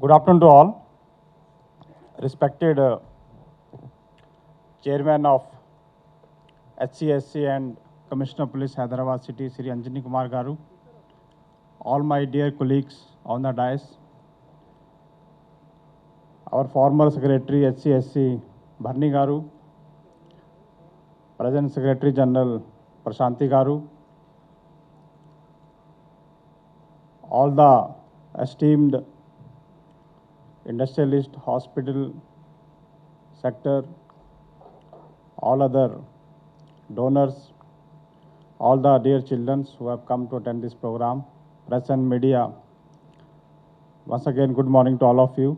Good afternoon to all. Respected Chairman of HCSC and Commissioner of Police Hyderabad City, Sri Anjani Kumar Garu, all my dear colleagues on the dais, our former Secretary HCSC Bharni Garu, present Secretary General Prashanti Garu, all the esteemed industrialist, hospital sector, all other donors, all the dear children who have come to attend this program, press and media. Once again, good morning to all of you.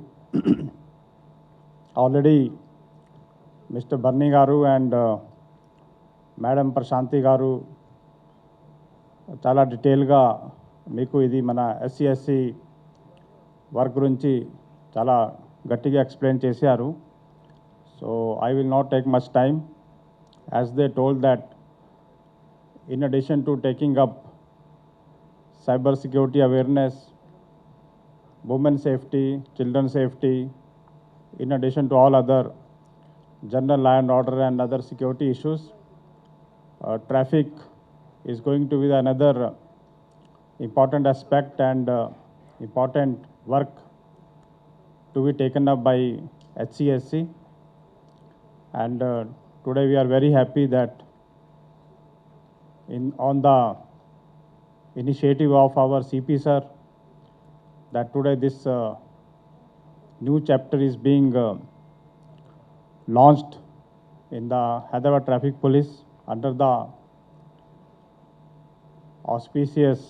Already, Mr. Bharni Garu and Madam Prashanti Garu చాలా డీటెయిల్గా మీకు ఇది మన SC work గురించి చాలా గట్టిగా explain చేశారు. So I will not take much time as they told that in addition to taking up cyber security awareness, women safety, children safety, in addition to all other general law and order and other security issues, traffic is going to be another important aspect and important work to be taken up by HCSC. And today we are very happy that on the initiative of our CP sir, that today this new chapter is being launched in the Hyderabad Traffic Police under the auspicious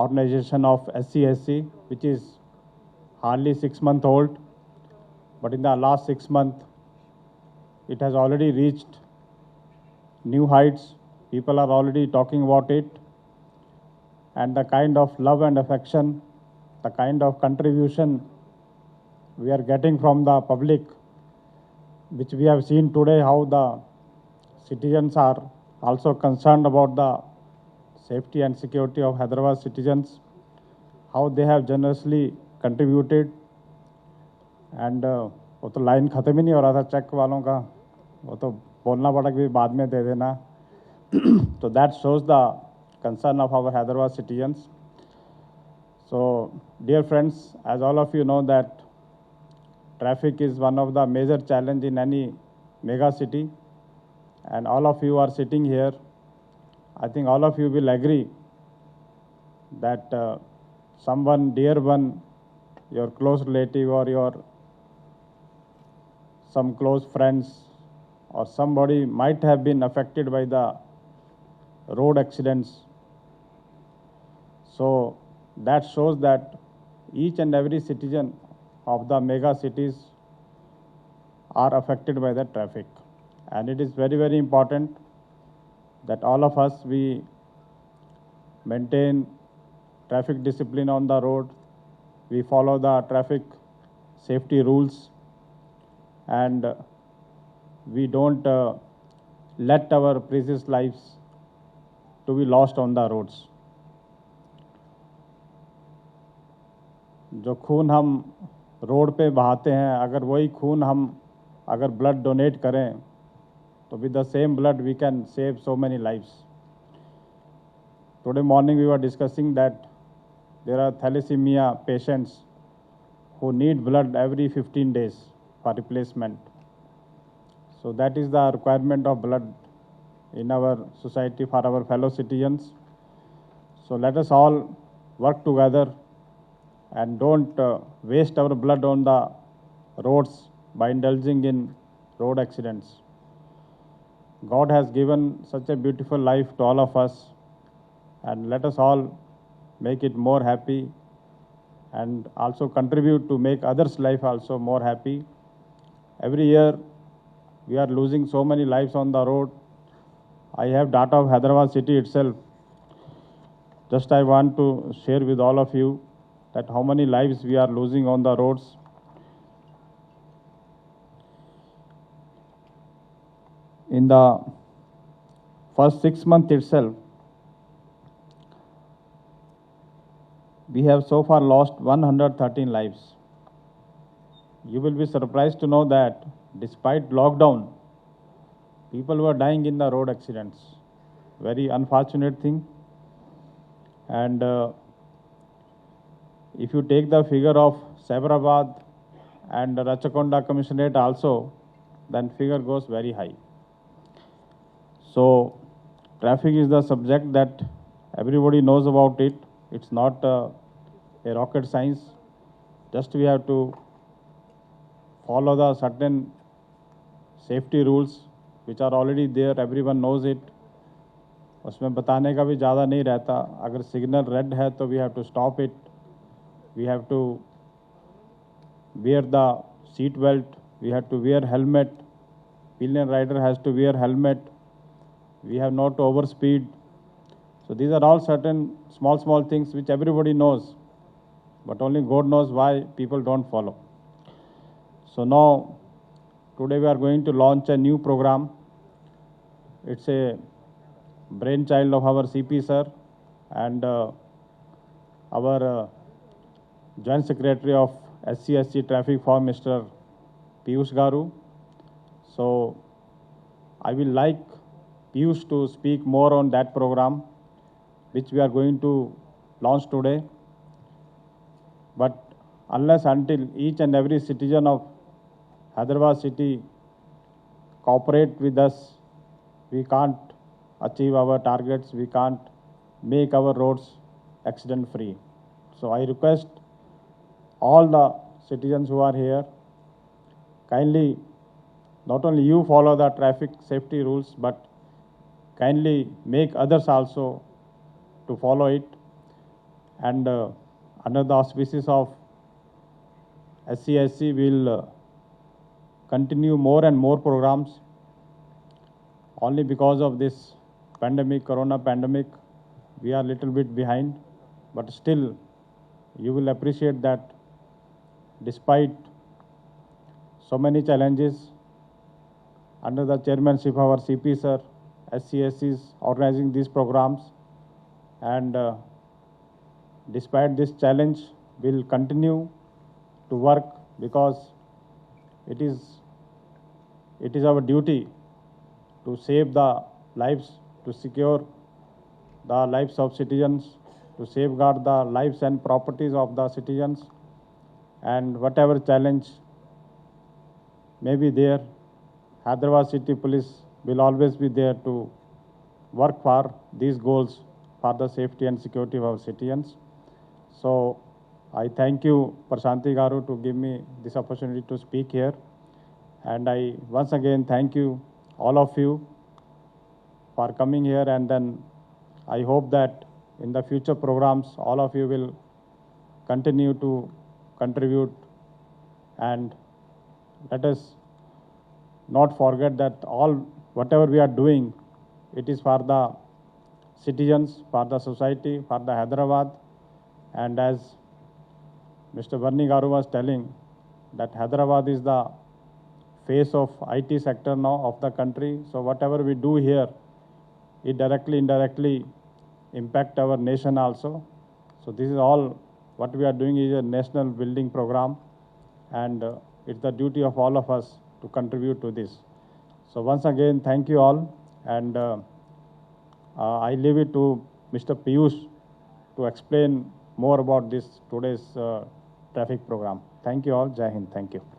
organization of SCSC, which is hardly 6 months old, but in the last 6 months it has already reached new heights. People are already talking about it, and the kind of love and affection, the kind of contribution we are getting from the public, which we have seen today, how the citizens are also concerned about the safety and security of Hyderabad citizens, how they have generously contributed. And वो तो line ख़त्म ही नहीं हो रहा था check वालों का, वो तो बोलना पड़ा कि बाद में दे देना. So that shows the concern of our Hyderabad citizens. So dear friends, as all of you know that traffic is one of the major challenge in any mega city, and all of you are sitting here. I think all of you will agree that someone dear one, your close relative or your some close friends or somebody might have been affected by the road accidents. So that shows that each and every citizen of the mega cities are affected by the traffic, and it is very, very important that all of us we maintain traffic discipline on the road, we follow the traffic safety rules, and we don't let our precious lives to be lost on the roads. जो खून हम road पे बहाते हैं, अगर वही खून हम अगर ब्लड डोनेट करें तो with the same blood we can save so many lives. Today morning we were discussing that there are thalassemia patients who need blood every 15 days for replacement. So that is the requirement of blood in our society for our fellow citizens. So let us all work together and don't waste our blood on the roads by indulging in road accidents. God has given such a beautiful life to all of us, and let us all make it more happy and also contribute to make others' life also more happy. Every year we are losing so many lives on the road. I have data of Hyderabad city itself. Just I want to share with all of you that how many lives we are losing on the roads. In the first 6 months itself, we have so far lost 113 lives. You will be surprised to know that despite lockdown, people were dying in the road accidents. Very unfortunate thing. And if you take the figure of Cyberabad and Rachakonda Commissionerate also, then figure goes very high. So traffic is the subject that everybody knows about it. It's not a rocket science. Just we have to follow the certain safety rules which are already there. Everyone knows it. उसमें बताने का भी ज़्यादा नहीं रहता. अगर signal red है तो we have to stop it. We have to wear the seat belt. We have to wear helmet. Pillion rider has to wear helmet. We have not to overspeed. So these are all certain small things which everybody knows, but only God knows why people don't follow. So now, today we are going to launch a new program. It's a brainchild of our CP sir and our Joint Secretary of SC Traffic for Mr. Piyush Garu. So I will like Piyush to speak more on that program, which we are going to launch today. But unless until each and every citizen of Hyderabad city cooperate with us, we can't achieve our targets, we can't make our roads accident free. So I request all the citizens who are here, kindly not only you follow the traffic safety rules, but kindly make others also to follow it. And under the auspices of SCSC, will continue more and more programs. Only because of this pandemic, corona pandemic, we are a little bit behind, but still you will appreciate that despite so many challenges, under the chairmanship of our CP sir, SCSC is organizing these programs, and despite this challenge, we'll continue to work because it is our duty to save the lives, to secure the lives of citizens, to safeguard the lives and properties of the citizens, and whatever challenge may be there, Hyderabad City Police will always be there to work for these goals for the safety and security of our citizens. So I thank you, Prashanti Garu, to give me this opportunity to speak here. And I once again thank you, all of you, for coming here. And then I hope that in the future programs, all of you will continue to contribute. And let us not forget that whatever we are doing, it is for the citizens, for the society, for the Hyderabad. And as Mr. Varni Garu was telling, that Hyderabad is the face of IT sector now of the country. So whatever we do here, it directly, indirectly impact our nation also. So this is all what we are doing is a national building program, and it's the duty of all of us to contribute to this. So once again, thank you all, and I leave it to Mr. Piyush to explain more about this today's traffic program. Thank you all. Jai Hind. Thank you.